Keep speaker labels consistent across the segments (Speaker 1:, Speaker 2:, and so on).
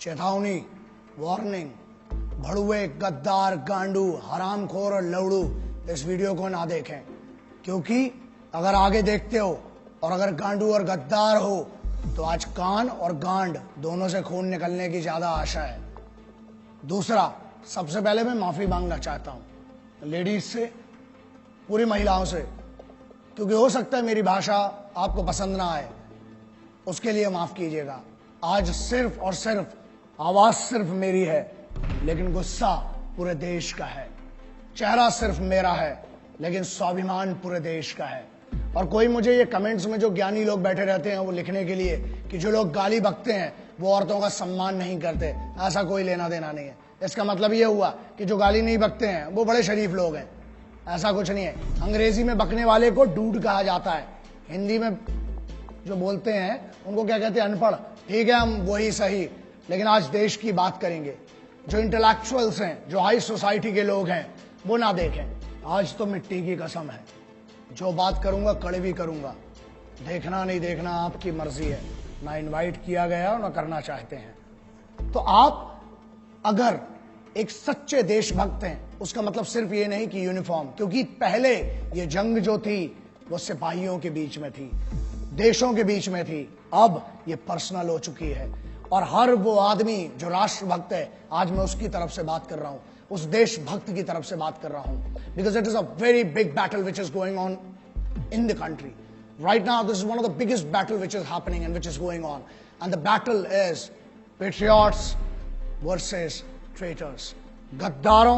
Speaker 1: चेतावनी, वार्निंग, भड़ुए, गद्दार, गांडू, हरामखोर और लवड़ू इस वीडियो को ना देखें, क्योंकि अगर आगे देखते हो और अगर गांडू और गद्दार हो तो आज कान और गांड दोनों से खून निकलने की ज्यादा आशा है। दूसरा, सबसे पहले मैं माफी मांगना चाहता हूं लेडीज से, पूरी महिलाओं से, क्योंकि हो सकता है मेरी भाषा आपको पसंद ना आए, उसके लिए माफ कीजिएगा। आज सिर्फ और सिर्फ आवाज सिर्फ मेरी है, लेकिन गुस्सा पूरे देश का है। चेहरा सिर्फ मेरा है, लेकिन स्वाभिमान पूरे देश का है। और कोई मुझे ये कमेंट्स में जो ज्ञानी लोग बैठे रहते हैं वो लिखने के लिए कि जो लोग गाली बकते हैं वो औरतों का सम्मान नहीं करते, ऐसा कोई लेना देना नहीं है। इसका मतलब ये हुआ कि जो गाली नहीं बकते हैं वो बड़े शरीफ लोग हैं, ऐसा कुछ नहीं है। अंग्रेजी में बकने वाले को डूड कहा जाता है, हिंदी में जो बोलते हैं उनको क्या कहते हैं, अनपढ़। ठीक है, हम वही सही, लेकिन आज देश की बात करेंगे। जो इंटेलेक्चुअल्स हैं, जो हाई सोसाइटी के लोग हैं, वो ना देखें। आज तो मिट्टी की कसम है, जो बात करूंगा कड़वी करूंगा, देखना नहीं देखना आपकी मर्जी है। ना इनवाइट किया गया और ना करना चाहते हैं। तो आप अगर एक सच्चे देशभक्त हैं, उसका मतलब सिर्फ ये नहीं कि यूनिफॉर्म, क्योंकि पहले ये जंग जो थी वो सिपाहियों के बीच में थी, देशों के बीच में थी, अब ये पर्सनल हो चुकी है। और हर वो आदमी जो राष्ट्रभक्त है, आज मैं उसकी तरफ से बात कर रहा हूं, उस देशभक्त की तरफ से बात कर रहा हूं, because it is a very big battle which is going on in the country right now. This is one of the biggest battle which is happening and which is going on, and the battle is patriots versus traitors. गद्दारों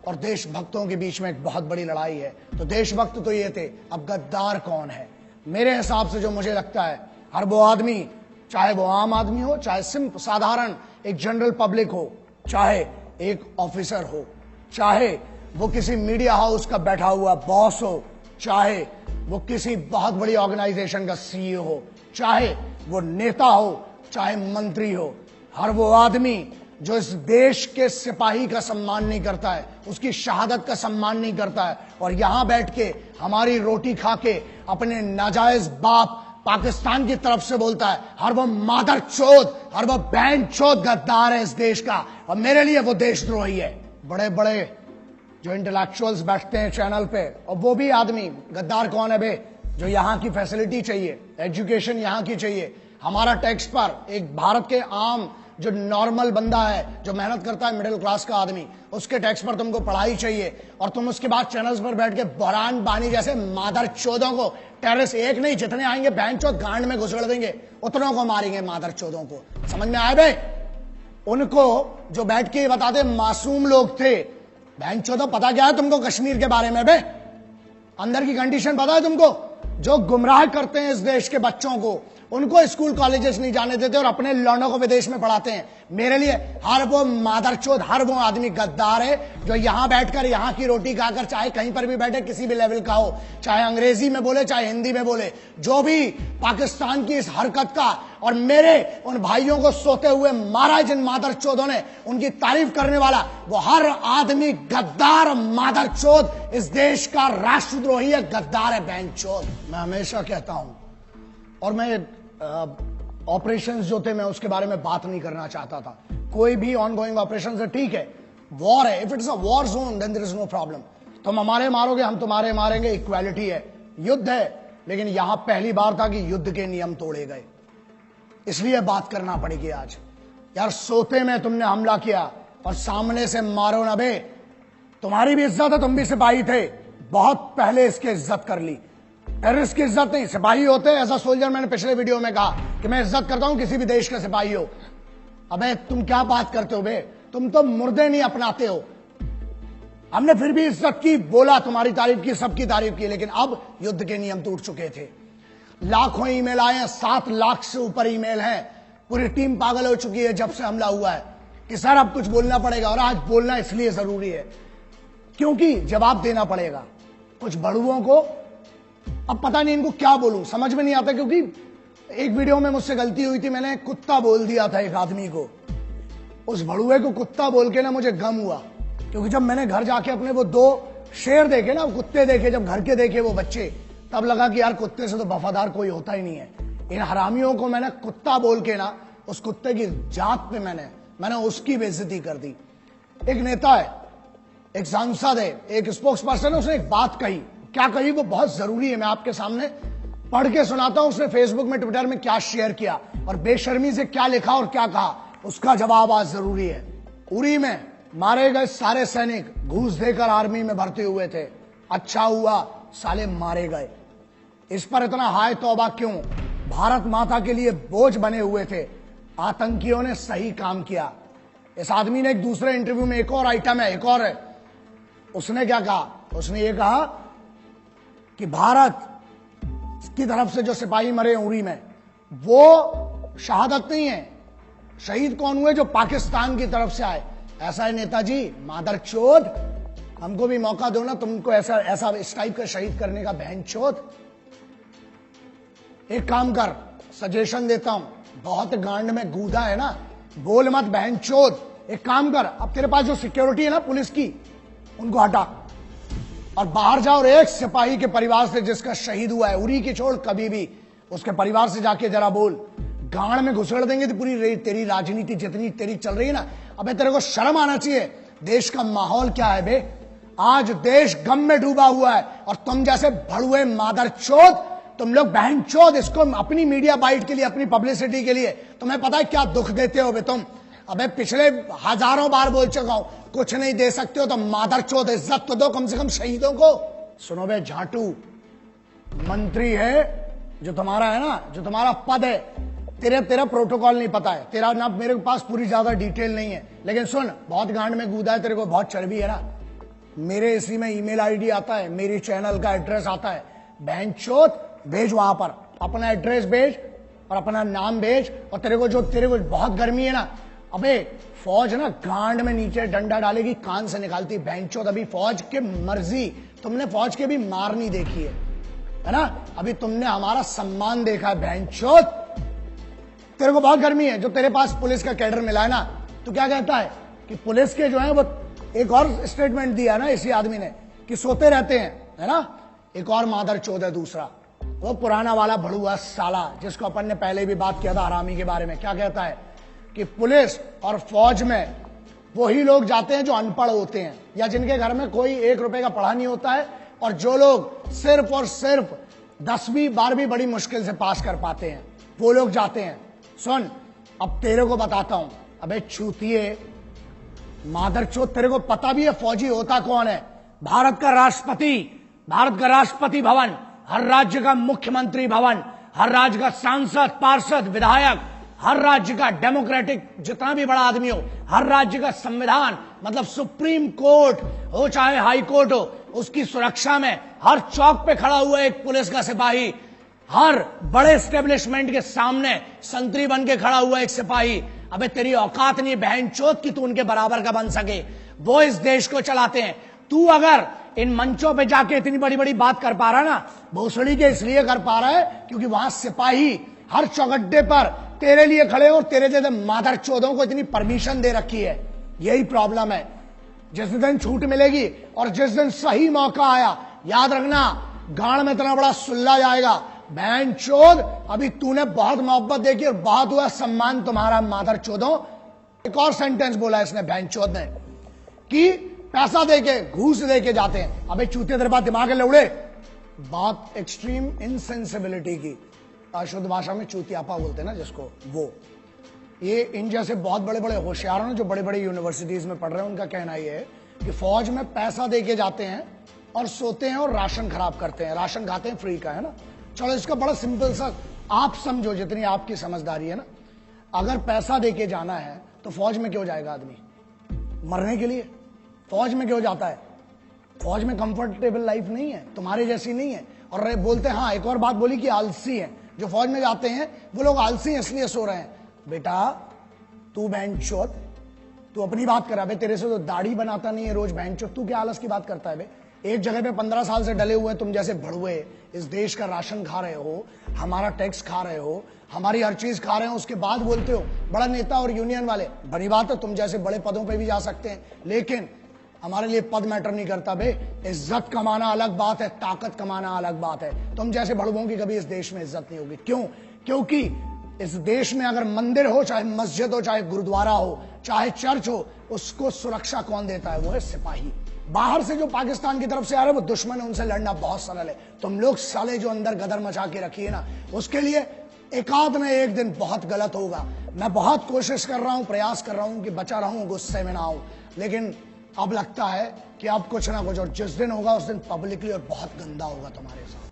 Speaker 1: और देशभक्तों के बीच में एक बहुत बड़ी लड़ाई है। तो देशभक्त तो ये थे, अब गद्दार कौन है? मेरे हिसाब से जो मुझे लगता है, हर वो आदमी, चाहे वो आम आदमी हो, चाहे सिंपल साधारण एक जनरल पब्लिक हो, चाहे एक ऑफिसर हो, चाहे वो किसी मीडिया हाउस का बैठा हुआ बॉस हो, चाहे वो किसी बहुत बड़ी ऑर्गेनाइजेशन का सीईओ हो, चाहे वो नेता हो, चाहे मंत्री हो, हर वो आदमी जो इस देश के सिपाही का सम्मान नहीं करता है, उसकी शहादत का सम्मान नहीं करता है, और यहां बैठ के हमारी रोटी खा के अपने नाजायज बाप पाकिस्तान की तरफ से बोलता है, हर वो मादर चोद, हर वो बहन चोद गद्दार है इस देश का, और मेरे लिए वो देशद्रोही है। बड़े बड़े जो इंटेलेक्चुअल्स बैठते हैं चैनल पे, और वो भी आदमी, गद्दार कौन है बे? जो यहाँ की फैसिलिटी चाहिए, एजुकेशन यहाँ की चाहिए, हमारा टैक्स पर एक भारत के आम जो नॉर्मल बंदा है, जो मेहनत करता है, मिडिल क्लास का आदमी, उसके टैक्स पर तुमको पढ़ाई चाहिए, और तुम उसके बाद चैनल्स पर बैठ के बहरान बानी जैसे मादर चोदों को, टेररिस्ट एक नहीं जितने आएंगे बहन चोद गांड में घुसड़ देंगे, उतनों को मारेंगे मादर चोदों को। समझ में आए बे? उनको जो बैठ के बताते मासूम लोग थे, बहन चोदों पता क्या है तुमको कश्मीर के बारे में बे? अंदर की कंडीशन पता है तुमको? जो गुमराह करते हैं इस देश के बच्चों को, उनको स्कूल कॉलेजेस नहीं जाने देते और अपने लौंडों को विदेश में पढ़ाते हैं। मेरे लिए हर वो मादरचोद, हर वो आदमी गद्दार है जो यहां बैठकर यहाँ की रोटी खाकर, चाहे कहीं पर भी बैठे, किसी भी लेवल का हो, चाहे अंग्रेजी में बोले चाहे हिंदी में बोले, जो भी पाकिस्तान की इस हरकत का और मेरे उन भाइयों को सोते हुए मारा जिन मादरचोदों ने, उनकी तारीफ करने वाला वो हर आदमी गद्दार मादरचोद, इस देश का राष्ट्रद्रोही है, गद्दार है, बहनचोद। मैं हमेशा कहता हूं, और मैं ऑपरेशंस जो थे मैं उसके बारे में बात नहीं करना चाहता था। कोई भी ऑनगोइंग ऑपरेशंस है, ठीक है, वॉर है, if it is a war zone then there is no problem. तुम हमारे मारोगे, हम तुम्हारे मारेंगे, इक्वालिटी है, युद्ध है। लेकिन यहां पहली बार था कि युद्ध के नियम तोड़े गए, इसलिए बात करना पड़ेगी आज। यार सोते में तुमने हमला किया और सामने से मारो ना बे। तुम्हारी भी इज्जत है, तुम भी सिपाही थे, बहुत पहले इसकी इज्जत कर ली। टेररिस्ट की इज्जत नहीं, सिपाही होते एज अ सोल्जर। मैंने पिछले वीडियो में कहा कि मैं इज्जत करता हूं किसी भी देश का सिपाही हो। अबे तुम क्या बात करते हो बे? तुम तो मुर्दे नहीं अपनाते हो। हमने फिर भी इज्जत की, बोला, तुम्हारी तारीफ की, सबकी तारीफ की, लेकिन अब युद्ध के नियम टूट चुके थे। लाखों ईमेल आए हैं, 7 लाख से ऊपर ईमेल हैं। पूरी टीम पागल हो चुकी है जब से हमला हुआ है कि सर अब कुछ बोलना पड़ेगा, और आज बोलना इसलिए जरूरी है क्योंकि जवाब देना पड़ेगा। कुछ बड़ुओं को अब पता नहीं इनको क्या बोलूं, समझ में नहीं आता, क्योंकि एक वीडियो में मुझसे गलती हुई थी, मैंने कुत्ता बोल दिया था एक आदमी को। उस भड़ुए को कुत्ता बोल के ना मुझे गम हुआ, क्योंकि जब मैंने घर जाके अपने वो 2 शेर देखे ना, कुत्ते देखे, जब घर के देखे वो बच्चे, तब लगा कि यार कुत्ते से तो वफादार कोई होता ही नहीं है। इन हरामियों को मैंने कुत्ता बोल के ना, उस कुत्ते की जात पे मैंने मैंने उसकी बेइज्जती कर दी। एक नेता है, एक सांसद है, एक स्पोक्स पर्सन है, उसने एक बात कही। क्या कही वो बहुत जरूरी है, मैं आपके सामने पढ़ के सुनाता हूं। उसने फेसबुक में, ट्विटर में क्या शेयर किया और बेशर्मी से क्या लिखा और क्या कहा, उसका जवाब आज जरूरी है। उरी में मारे गए सारे सैनिक घूस देकर आर्मी में भर्ती हुए थे, अच्छा हुआ साले मारे गए। इस पर इतना हाय तौबा क्यों? भारत माता के लिए बोझ बने हुए थे, आतंकियों ने सही काम किया। इस आदमी ने एक दूसरे इंटरव्यू में, एक और आइटम है, एक और है, उसने क्या कहा? उसने ये कहा कि भारत की तरफ से जो सिपाही मरे उरी में, वो शहादत नहीं है। शहीद कौन हुए? जो पाकिस्तान की तरफ से आए। ऐसा है नेताजी, मादरचोद, हमको भी मौका दो ना, तुमको ऐसा ऐसा इस टाइप का शहीद करने का, बहनचोद। एक काम कर, सजेशन देता हूं, बहुत गांड में गूदा है ना, बोल मत बहनचोद। एक काम कर, अब तेरे पास जो सिक्योरिटी है ना पुलिस की, उनको हटा और बाहर जाओ और एक सिपाही के परिवार से जिसका शहीद हुआ है, उरी की छोड़, कभी भी उसके परिवार से जाके जरा बोल। गांड में घुसड़ देंगे तो पूरी तेरी राजनीति जितनी तेरी चल रही है ना, अबे तेरे को शर्म आना चाहिए। देश का माहौल क्या है बे? आज देश गम में डूबा हुआ है और तुम जैसे भड़ुए मादरचोद, तुम लोग बहनचोद, इसको अपनी मीडिया बाइट के लिए, अपनी पब्लिसिटी के लिए, तुम्हें पता है क्या दुख देते हो बे तुम? अबे पिछले हजारों बार बोल चुका हूं, कुछ नहीं दे सकते हो तो मादरचोद इज्जत तो दो कम से कम शहीदों को। सुनो बे झाटू, मंत्री है जो तुम्हारा है ना, जो तुम्हारा पद है, तेरा प्रोटोकॉल नहीं पता है, तेरा ना मेरे पास पूरी ज्यादा डिटेल नहीं है, लेकिन सुन, बहुत गांड में कूदा है, तेरे को बहुत चर्बी है ना। मेरे इसी में ईमेल आईडी आता है, मेरी चैनल का एड्रेस आता है, बहनचोद भेज, वहां पर अपना एड्रेस भेज और अपना नाम भेज। और तेरे को बहुत गर्मी है ना, अबे फौज ना गांड में नीचे डंडा डालेगी, कान से निकालती बहनचोद। अभी फौज के मर्जी, तुमने फौज के भी मार नहीं देखी है ना, अभी तुमने हमारा सम्मान देखा है बहनचोद। तेरे को बहुत गर्मी है, जो तेरे पास पुलिस का कैडर मिला है ना, तो क्या कहता है कि पुलिस के जो है वो, एक और स्टेटमेंट दिया ना इसी आदमी ने कि सोते रहते हैं, है ना। एक और मादरचोद है दूसरा, वो पुराना वाला भड़ुआ साला जिसको अपन ने पहले भी बात किया था हरामी के बारे में। क्या कहता है कि पुलिस और फौज में वही लोग जाते हैं जो अनपढ़ होते हैं या जिनके घर में कोई 1 रुपए का पढ़ा नहीं होता है, और जो लोग सिर्फ और सिर्फ 10वीं 12वीं बड़ी मुश्किल से पास कर पाते हैं, वो लोग जाते हैं। सुन, अब तेरे को बताता हूं, अबे चूतिए मादरचोद, तेरे को पता भी है फौजी होता कौन है? भारत का राष्ट्रपति, भारत का राष्ट्रपति भवन, हर राज्य का मुख्यमंत्री भवन, हर राज्य का सांसद, पार्षद, विधायक, हर राज्य का डेमोक्रेटिक जितना भी बड़ा आदमी हो, हर राज्य का संविधान, मतलब सुप्रीम कोर्ट हो चाहे हाई कोर्ट हो, उसकी सुरक्षा में हर चौक पे खड़ा हुआ एक पुलिस का सिपाही, हर बड़े एस्टेब्लिशमेंट के सामने संतरी बन के खड़ा हुआ एक सिपाही। अबे तेरी औकात नहीं बहनचोद की तू उनके बराबर का बन सके। वो इस देश को चलाते हैं। तू अगर इन मंचों पे जाके इतनी बड़ी बड़ी बात कर पा रहा है ना, भोसड़ी के इसलिए कर पा रहा है क्योंकि वहां सिपाही हर चौगड्डे पर तेरे लिए खड़े और तेरे जैसे मादरचोदों को इतनी परमिशन दे रखी है। यही प्रॉब्लम है। जिस दिन छूट मिलेगी और जिस दिन सही मौका आया, याद रखना गांड में इतना बड़ा सुल्ला जाएगा। बहनचोद, अभी तूने बहुत मोहब्बत देखी और बहुत हुआ सम्मान तुम्हारा मादरचोदों। एक और सेंटेंस बोला इसने बहनचोद ने कि पैसा देके, घूस देके जाते हैं। अबे चूते तेरे पास दिमाग है लौड़े? बात एक्सट्रीम इनसेंसिबिलिटी की, शुद्ध भाषा में चूतियापा बोलते हैं ना जिसको, वो ये इन जैसे बहुत बड़े बड़े होशियारों जो बड़े बड़े यूनिवर्सिटीज में पढ़ रहे हैं, उनका कहना यह है कि फौज में पैसा देके जाते हैं और सोते हैं और राशन खराब करते हैं, राशन खाते हैं फ्री का, है ना। चलो इसका बड़ा सिंपल सा आप समझो, जितनी आपकी समझदारी है ना। अगर पैसा देके जाना है तो फौज में क्यों जाएगा आदमी? मरने के लिए। फौज में क्यों जाता है? फौज में कंफर्टेबल लाइफ नहीं है, तुम्हारे जैसी नहीं है। और बोलते हैं, हाँ एक और बात बोली कि आलसी है जो फौज में जाते हैं, वो लोग आलसी हैं इसलिए सो रहे हैं। बेटा तू बहनचोद, तू अपनी बात कर। बे तेरे से तो दाढ़ी बनाता नहीं है रोज बहनचोद, तू क्या आलस की बात करता है बे? एक जगह पे 15 साल से डले हुए तुम जैसे भड़ुए, इस देश का राशन खा रहे हो, हमारा टैक्स खा रहे हो, हमारी हर चीज खा रहे हो, उसके बाद बोलते हो बड़ा नेता और यूनियन वाले। बड़ी बात है, तुम जैसे बड़े पदों पे भी जा सकते हैं, लेकिन हमारे लिए पद मैटर नहीं करता बे। इज्जत कमाना अलग बात है, ताकत कमाना अलग बात है। तुम जैसे भड़ुओं की कभी इस देश में इज्जत नहीं होगी। क्यों? क्योंकि इस देश में अगर मंदिर हो, चाहे मस्जिद हो, चाहे गुरुद्वारा हो, चाहे चर्च हो, उसको सुरक्षा कौन देता है? वो है सिपाही। बाहर से जो पाकिस्तान की तरफ से आ रहे हैं वो दुश्मन है, उनसे लड़ना बहुत सरल है। तुम लोग साले जो अंदर गदर मचा के रखिए ना, उसके लिए एकाध न एक दिन बहुत गलत होगा। मैं बहुत कोशिश कर रहा हूं, प्रयास कर रहा हूं कि बचा रहूं, गुस्से में ना आऊं, लेकिन अब लगता है कि अब कुछ ना कुछ, और जिस दिन होगा उस दिन पब्लिकली और बहुत गंदा होगा तुम्हारे साथ।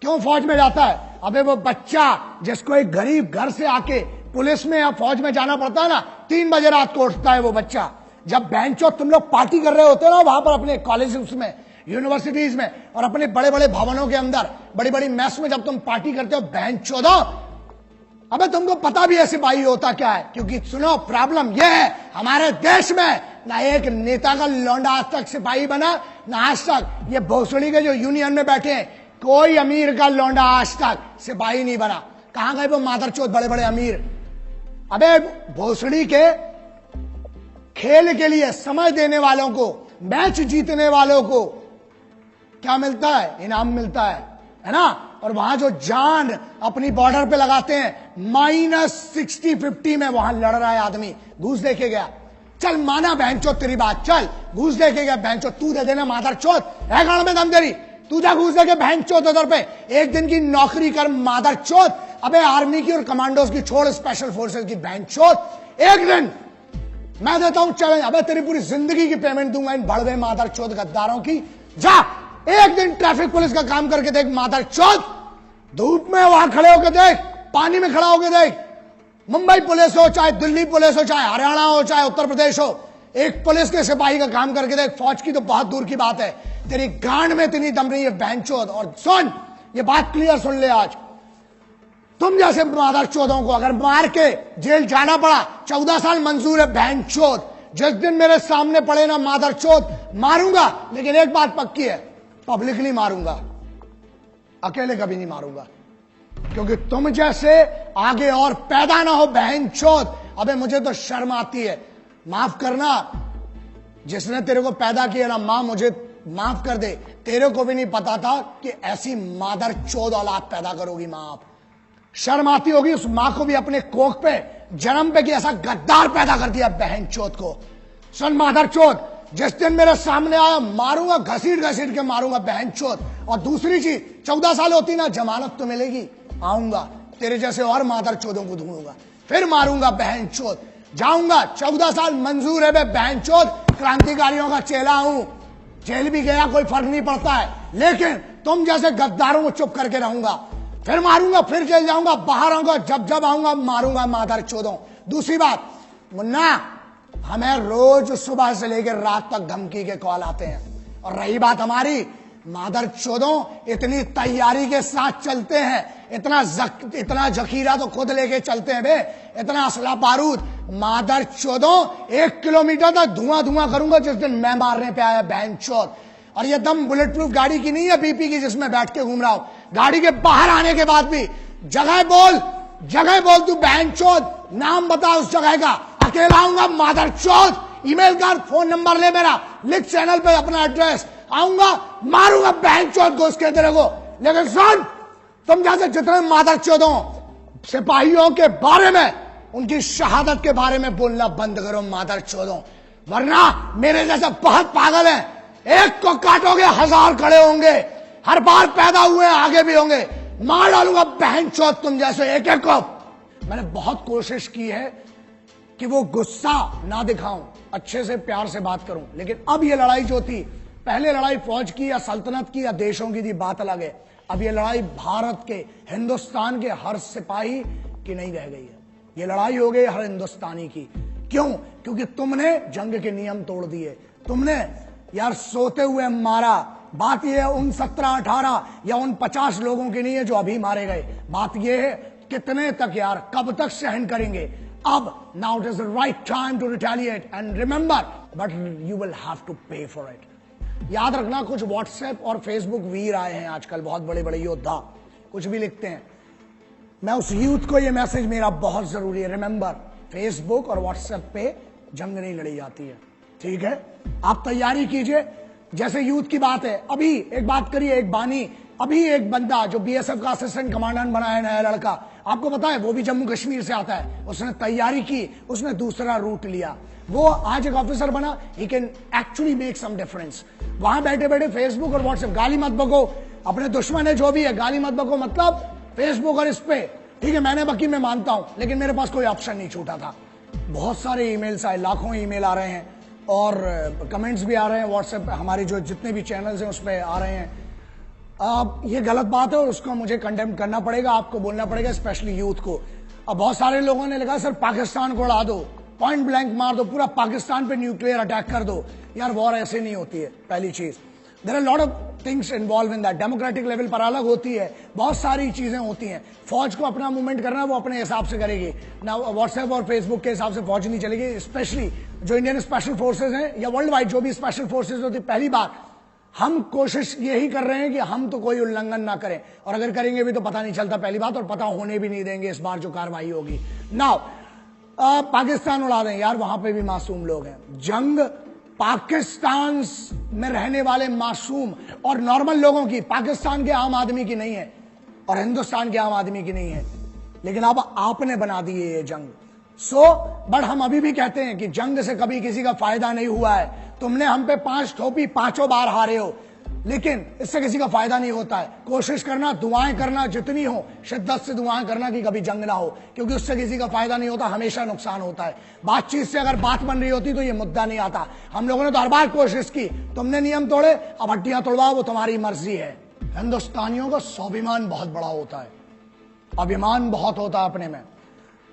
Speaker 1: क्यों फौज में जाता है? अबे वो बच्चा जिसको एक गरीब घर से आके पुलिस में या फौज में जाना पड़ता है ना, 3 बजे रात को उठता है वो बच्चा। जब बेंचो तुम लोग पार्टी कर रहे होते हो ना वहां पर अपने कॉलेजेस में, यूनिवर्सिटीज में और अपने बड़े बड़े भवनों के अंदर, बड़ी बड़ी मैस में जब तुम पार्टी करते हो, बेंचोदो, अबे तुमको पता भी है सिपाही होता क्या है? क्योंकि सुनो, प्रॉब्लम यह है हमारे देश में, ना एक नेता का लौंडा आज तक सिपाही बना, ना आज तक ये भोसड़ी के जो यूनियन में बैठे हैं, कोई अमीर का लौंडा आज तक सिपाही नहीं बना। कहां गए वो मादरचोद बड़े बड़े अमीर? अबे भोसड़ी के खेल के लिए समय देने वालों को, मैच जीतने वालों को क्या मिलता है? इनाम मिलता है ना? और वहां जो जान अपनी बॉर्डर पे लगाते हैं, -60-50 में वहां लड़ रहा है आदमी, घूस देके गया। चल माना बहनचोद तेरी बात, चल घूस देके गया बहनचोद, तू दे देना मादरचोद, है गांव में दम तेरी, तू जा घूस देके बहनचोद उधर पे, एक दिन की नौकरी कर मादरचोद। अबे आर्मी की और कमांडोज की छोड़, स्पेशल फोर्सेज की बहनचोद, एक दिन मैं देता हूं चैलेंज, अबे तेरी पूरी जिंदगी की पेमेंट दूंगा इन बड़वे मादरचोद गद्दारों की। जा एक दिन ट्रैफिक पुलिस का काम करके देख मादरचोद, धूप में वहां खड़े होकर देख, पानी में खड़ा होकर देख, मुंबई पुलिस हो, चाहे दिल्ली पुलिस हो, चाहे हरियाणा हो, चाहे उत्तर प्रदेश हो, एक पुलिस के सिपाही का काम करके देख। फौज की तो बहुत दूर की बात है, तेरी गांड में इतनी दम नहीं है बहनचोद। और सुन, ये बात क्लियर सुन ले, आज तुम जैसे मादरचोदों को अगर मार के जेल जाना पड़ा, 14 साल मंजूर है बहनचोद। जिस दिन मेरे सामने पड़े ना मादरचोद, मारूंगा, लेकिन एक बात पक्की है, पब्लिकली मारूंगा, अकेले कभी नहीं मारूंगा, क्योंकि तुम जैसे आगे और पैदा ना हो बहनचोद। अबे मुझे तो शर्म आती है, माफ करना, जिसने तेरे को पैदा किया ना, मां मुझे माफ कर दे, तेरे को भी नहीं पता था कि ऐसी मादरचोद औलाद पैदा करोगी मां आप। शर्म आती होगी उस मां को भी अपने कोख पे, जन्म पे, कि ऐसा गद्दार पैदा कर दिया बहनचोद को। सुन मादरचोद, जिस दिन मेरे सामने आया मारूंगा, घसीट घसीट के मारूंगा बहनचोद। और दूसरी चीज, 14 साल होती ना, जमानत तो मिलेगी, आऊंगा तेरे जैसे और मादरचोदों को ढूंढूंगा, फिर मारूंगा बहनचोद, जाऊंगा। 14 साल मंजूर है बे बहनचोद, क्रांतिकारियों का चेला हूं, जेल भी गया कोई फर्क नहीं पड़ता है, लेकिन तुम जैसे गद्दारों को चुप करके रहूंगा, फिर मारूंगा, फिर जेल जाऊंगा, बाहर आऊंगा, जब जब आऊंगा मारूंगा मादरचोदों। दूसरी बात मुन्ना, हमें रोज सुबह से लेकर रात तक धमकी के कॉल आते हैं, और रही बात हमारी, मादरचोदों इतनी तैयारी के साथ चलते हैं, इतना जखीरा तो खुद लेके चलते हैं बे, इतना असला बारूद। मादरचोदों 1 किलोमीटर तक धुआं धुआं करूंगा जिस दिन मैं मारने पे आया बहनचोद। और ये दम बुलेट प्रूफ गाड़ी की नहीं है, बीपी की, जिसमें बैठ के घूम रहा हूं। गाड़ी के बाहर आने के बाद भी जगह बोल तू बहनचोद, नाम बता उस जगह का, अकेला आऊंगा मादरचोद। ईमेल कर, फोन नंबर ले मेरा, लिख चैनल पे अपना एड्रेस, आऊंगा, मारूंगा बहनचोद को उसके तेरे को। लेकिन सुन, तुम जैसे जितने मादरचोदों सिपाहियों के बारे में, उनकी शहादत के बारे में बोलना बंद करो मादरचोदों, वरना मेरे जैसे बहुत पागल हैं, एक को काटोगे 1000 खड़े होंगे, हर बार पैदा हुए आगे भी होंगे, मार डालूंगा बहनचोद तुम जैसे एक एक को। मैंने बहुत कोशिश की है कि वो गुस्सा ना दिखाऊं, अच्छे से प्यार से बात करूं, लेकिन अब ये लड़ाई जो थी, पहले लड़ाई फौज की या सल्तनत की या देशों की थी, बात अलग है। अब ये लड़ाई भारत के, हिंदुस्तान के हर सिपाही की नहीं रह गई है, ये लड़ाई हो गई हर हिंदुस्तानी की। क्यों? क्योंकि तुमने जंग के नियम तोड़ दिए, तुमने यार सोते हुए मारा। बात यह है उन 17-18 या उन 50 लोगों की नहीं है जो अभी मारे गए, बात यह है कितने तक यार, कब तक सहन करेंगे। अब now it is the right time to retaliate and remember, but you will have to pay for it. याद रखना, कुछ व्हाट्सएप और फेसबुक वीर आए हैं आजकल, बहुत बड़े बड़े योद्धा, कुछ भी लिखते हैं। मैं उस यूथ को ये मैसेज मेरा बहुत जरूरी है, रिमेंबर, फेसबुक और व्हाट्सएप पे जंग नहीं लड़ी जाती है, ठीक है? आप तैयारी कीजिए, जैसे यूथ की बात है, अभी एक बात करिए, एक बानी, अभी एक बंदा जो बीएसएफ का असिस्टेंट कमांडेंट बना है, नया लड़का, आपको पता है वो भी जम्मू कश्मीर से आता है, उसने तैयारी की, उसने दूसरा रूट लिया, वो आज एक ऑफिसर बना। He can actually make some difference. वहां बैठे बैठे फेसबुक और व्हाट्सएप, गाली मत बको, अपने दुश्मन है जो भी है, गाली मत बको, मतलब फेसबुक और इस पे, ठीक है मैंने बकी, मैं मानता हूं, लेकिन मेरे पास कोई ऑप्शन नहीं छूटा था। बहुत सारे ईमेल्स आए, लाखों ईमेल आ रहे हैं और कमेंट्स भी आ रहे हैं व्हाट्सएप पे, हमारे जो जितने भी चैनल्स हैं उस पर आ रहे हैं। ये गलत बात है और उसको मुझे कंडेम करना पड़ेगा, आपको बोलना पड़ेगा, स्पेशली यूथ को। अब बहुत सारे लोगों ने लिखा सर पाकिस्तान को उड़ा दो, पॉइंट ब्लैंक मार दो, पूरा पाकिस्तान पे न्यूक्लियर अटैक कर दो। यार वॉर ऐसे नहीं होती है, पहली चीज। There are lot of things involve in that. Democratic level पर अलग होती है, बहुत सारी चीजें होती हैं। फौज को अपना मूवमेंट करना है, वो अपने हिसाब से करेगी ना, व्हाट्सएप और फेसबुक के हिसाब से फौज नहीं चलेगी। स्पेशली जो इंडियन स्पेशल फोर्सेज हैं या वर्ल्ड वाइड जो भी स्पेशल फोर्सेज होती है, पहली बार हम कोशिश यही कर रहे हैं कि हम तो कोई उल्लंघन ना करें, और अगर करेंगे भी तो पता नहीं चलता, पहली बात, और पता होने भी नहीं देंगे इस बार जो कार्रवाई होगी। नाउ पाकिस्तान उड़ा दें, यार वहां पे भी मासूम लोग हैं। जंग पाकिस्तान में रहने वाले मासूम और नॉर्मल लोगों की, पाकिस्तान के आम आदमी की नहीं है और हिंदुस्तान के आम आदमी की नहीं है, लेकिन अब आपने बना दी है ये जंग। बट हम अभी भी कहते हैं कि जंग से कभी किसी का फायदा नहीं हुआ है। तुमने हम पे 5 थोपी, 5 बार हारे हो, लेकिन इससे किसी का फायदा नहीं होता है। कोशिश करना, दुआएं करना जितनी हो, शिद्दत से दुआएं करना कि कभी जंग ना हो, क्योंकि उससे किसी का फायदा नहीं होता, हमेशा नुकसान होता है। बातचीत से अगर बात बन रही होती तो ये मुद्दा नहीं आता। हम लोगों ने तो हर बार कोशिश की, तुमने नियम तोड़े, अब हड्डियां तोड़वाओ, वो तुम्हारी मर्जी है। हिंदुस्तानियों का स्वाभिमान बहुत बड़ा होता है, अभिमान बहुत होता है अपने में।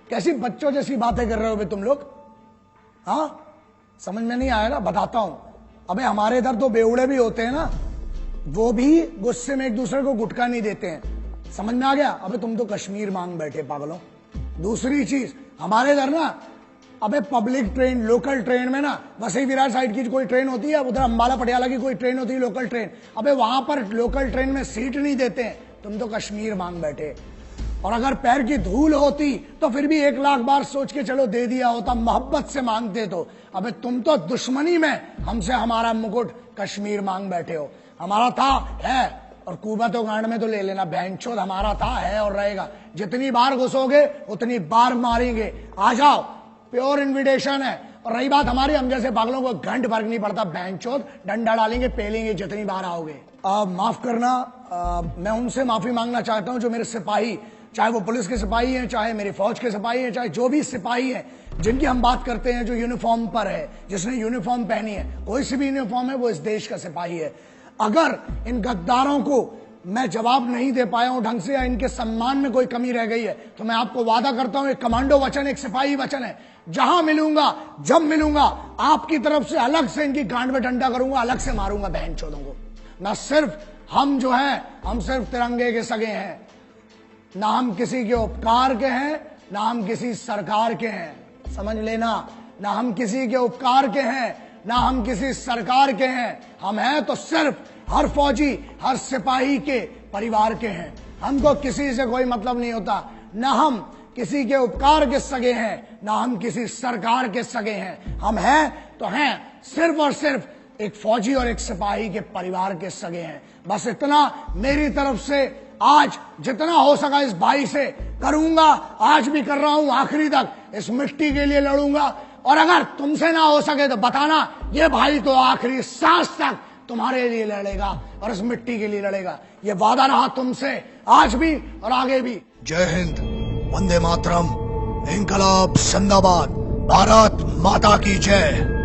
Speaker 1: कैसी बच्चों जैसी बातें कर रहे हो बे तुम लोग, हाँ समझ में नहीं आया ना, बताता हूं। अबे हमारे इधर तो बेवड़े भी होते हैं ना, वो भी गुस्से में एक दूसरे को गुटका नहीं देते हैं, समझ में आ गया। अबे तुम तो कश्मीर मांग बैठे पागलों। दूसरी चीज, हमारे इधर ना, अबे पब्लिक ट्रेन, लोकल ट्रेन में ना, वसई विरार साइड की कोई ट्रेन होती है, उधर अंबाला पटियाला की कोई ट्रेन होती है लोकल ट्रेन, अबे वहां पर लोकल ट्रेन में सीट नहीं देते हैं। तुम तो कश्मीर मांग बैठे। और अगर पैर की धूल होती तो फिर भी 1 लाख बार सोच के चलो दे दिया होता, मोहब्बत से मांगते तो। अबे तुम तो दुश्मनी में हमसे हमारा मुकुट कश्मीर मांग बैठे हो। हमारा था, है, और कुबतो गांड में तो ले लेना, बहनचोद हमारा था, है और रहेगा। जितनी बार घुसोगे उतनी बार मारेंगे, आ जाओ, प्योर इन्विटेशन है। और रही बात हमारी, हम जैसे पागलों को घंट फर्क नहीं पड़ता, बहनचोद डंडा डालेंगे, पेलेंगे जितनी बार आओगे। माफ करना, मैं उनसे माफी मांगना चाहता हूं जो मेरे सिपाही, चाहे वो पुलिस के सिपाही हैं, चाहे मेरी फौज के सिपाही हैं, चाहे जो भी सिपाही हैं जिनकी हम बात करते हैं, जो यूनिफॉर्म पर है, जिसने यूनिफॉर्म पहनी है, कोई सी भी यूनिफॉर्म है, वो इस देश का सिपाही है। अगर इन गद्दारों को मैं जवाब नहीं दे पाया हूं ढंग से, या इनके सम्मान में कोई कमी रह गई है, तो मैं आपको वादा करता हूं, एक कमांडो वचन, एक सिपाही वचन है, जहां मिलूंगा, जब मिलूंगा, आपकी तरफ से अलग से इनकी गांड में डंडा करूंगा, अलग से मारूंगा बहनचोदों को। ना सिर्फ हम जो है, हम सिर्फ तिरंगे के सगे हैं, ना हम किसी के उपकार के हैं, ना हम किसी सरकार के हैं, समझ लेना। ना हम किसी के उपकार के हैं, ना हम किसी सरकार के हैं। हम हैं तो सिर्फ हर फौजी, हर सिपाही के परिवार के हैं। हमको किसी से कोई मतलब नहीं होता। ना हम किसी के उपकार के सगे हैं, ना हम किसी सरकार के सगे हैं। हम हैं तो हैं सिर्फ और सिर्फ एक फौजी और एक सिपाही के परिवार के सगे हैं। बस इतना मेरी तरफ से आज जितना हो सका इस भाई से करूंगा, आज भी कर रहा हूं, आखिरी तक इस मिट्टी के लिए लड़ूंगा। और अगर तुमसे ना हो सके तो बताना, ये भाई तो आखिरी सांस तक तुम्हारे लिए लड़ेगा और इस मिट्टी के लिए लड़ेगा। ये वादा रहा तुमसे, आज भी और आगे भी।
Speaker 2: जय हिंद, वंदे मातरम, इंकलाब जिंदाबाद, भारत माता की जय।